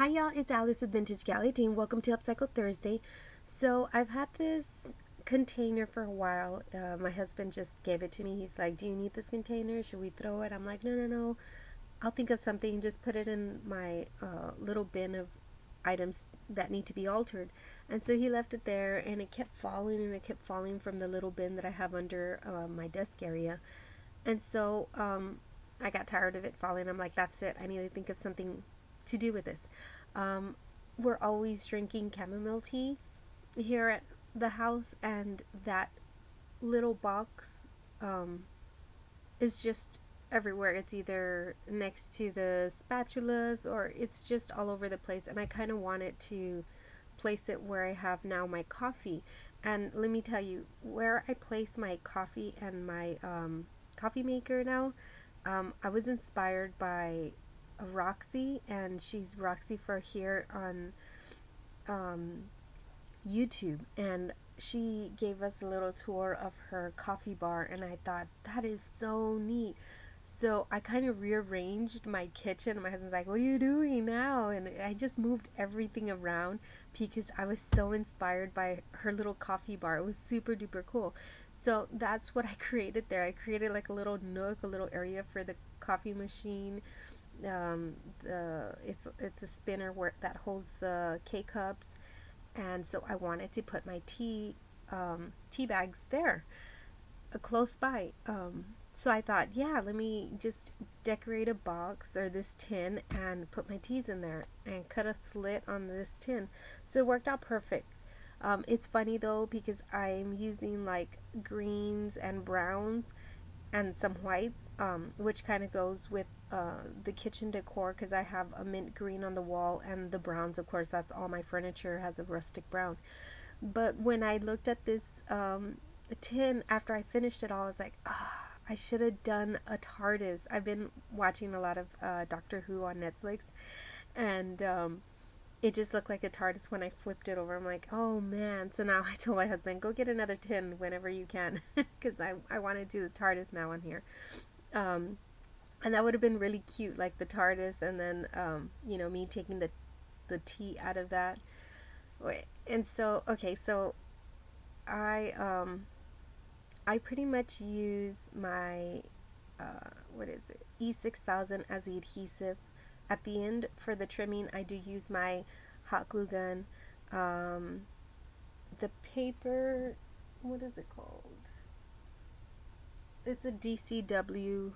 Hi y'all, it's Alice with Vintage Galley Team. Welcome to Upcycle Thursday. So I've had this container for a while. My husband just gave it to me. He's like, "Do you need this container? Should we throw it?" I'm like, "No, no, no. I'll think of something. Just put it in my little bin of items that need to be altered." And so he left it there, and it kept falling, and it kept falling from the little bin that I have under my desk area. And so I got tired of it falling. I'm like, "That's it. I need to think of something to do with this." Um, we're always drinking chamomile tea here at the house, and that little box um, is just everywhere. It's either next to the spatulas or it's just all over the place. And I kind of wanted to place it where I have now my coffee. And let me tell you, where I place my coffee and my coffee maker now, I was inspired by Roxy, and she's Roxy for here on um, YouTube, and she gave us a little tour of her coffee bar, and I thought that is so neat. So I kind of rearranged my kitchen. My husband's like, "What are you doing now?" And I just moved everything around because I was so inspired by her little coffee bar. It was super duper cool. So that's what I created there. I created like a little nook, a little area for the coffee machine. It's a spinner where that holds the K cups, and so I wanted to put my tea bags there, close by. So I thought, yeah, let me just decorate a box or this tin and put my teas in there and cut a slit on this tin. So it worked out perfect. It's funny though because I'm using like greens and browns and some whites, which kind of goes with the kitchen decor because I have a mint green on the wall and the browns, of course, that's all my furniture has a rustic brown. But when I looked at this tin after I finished it all, I was like, ah, I should have done a TARDIS. I've been watching a lot of Doctor Who on Netflix, and it just looked like a TARDIS when I flipped it over. I'm like, oh man. So now I told my husband, go get another tin whenever you can because I want to do the TARDIS now on here. Um, and that would have been really cute, like the TARDIS, and then, me taking the tea out of that. And so, okay, so I, um, I pretty much use my, what is it, E6000 as the adhesive. At the end for the trimming, I do use my hot glue gun. Um, the paper, what is it called? It's a DCW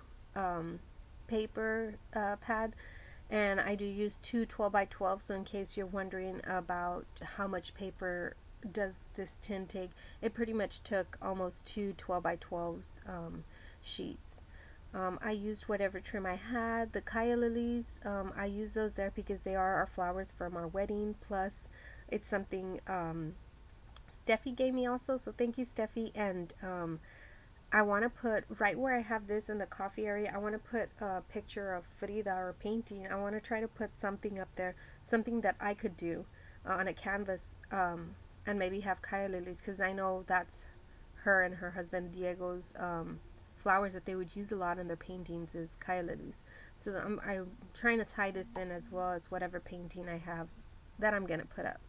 paper pad, and I do use two 12 by 12, so in case you're wondering about how much paper does this tin take, it pretty much took almost two 12 by 12 sheets. I used whatever trim I had. The Kaya lilies, I use those there because they are our flowers from our wedding, plus it's something Steffi gave me also, so thank you, Steffi. And I want to put right where I have this in the coffee area, I want to put a picture of Frida or painting. I want to try to put something up there, something that I could do on a canvas, and maybe have Kaya lilies because I know that's her and her husband Diego's flowers that they would use a lot in their paintings is Kaya lilies. So I'm trying to tie this in as well as whatever painting I have that I'm going to put up.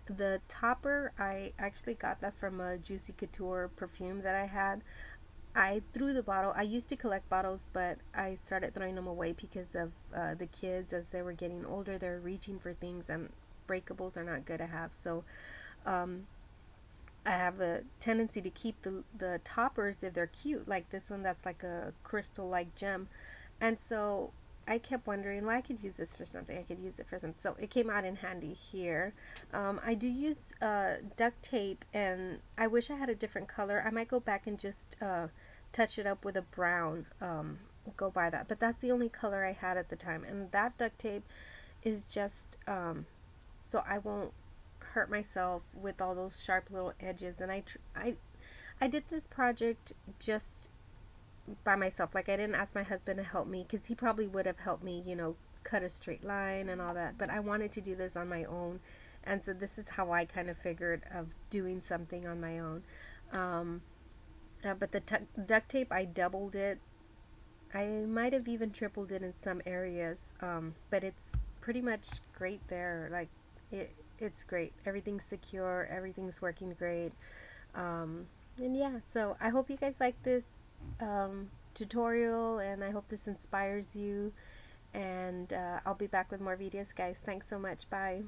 The topper, I actually got that from a Juicy Couture perfume that I had. I threw the bottle. I used to collect bottles, but I started throwing them away because of the kids. As they were getting older, they're reaching for things, and breakables are not good to have. So um, I have a tendency to keep the toppers if they're cute, like this one that's like a crystal-like gem. And so I kept wondering, well, I could use this for something. I could use it for something. So it came out in handy here. I do use duct tape, and I wish I had a different color. I might go back and just touch it up with a brown. Go by that. But that's the only color I had at the time. And that duct tape is just so I won't hurt myself with all those sharp little edges. And I did this project just by myself. Like, I didn't ask my husband to help me because he probably would have helped me, cut a straight line and all that. But I wanted to do this on my own. And so this is how I kind of figured of doing something on my own. Um, but the duct tape, I doubled it. I might have even tripled it in some areas. But it's pretty much great there. Like it's great. Everything's secure. Everything's working great. And yeah, so I hope you guys like this tutorial, and I hope this inspires you. And I'll be back with more videos, guys. Thanks so much. Bye.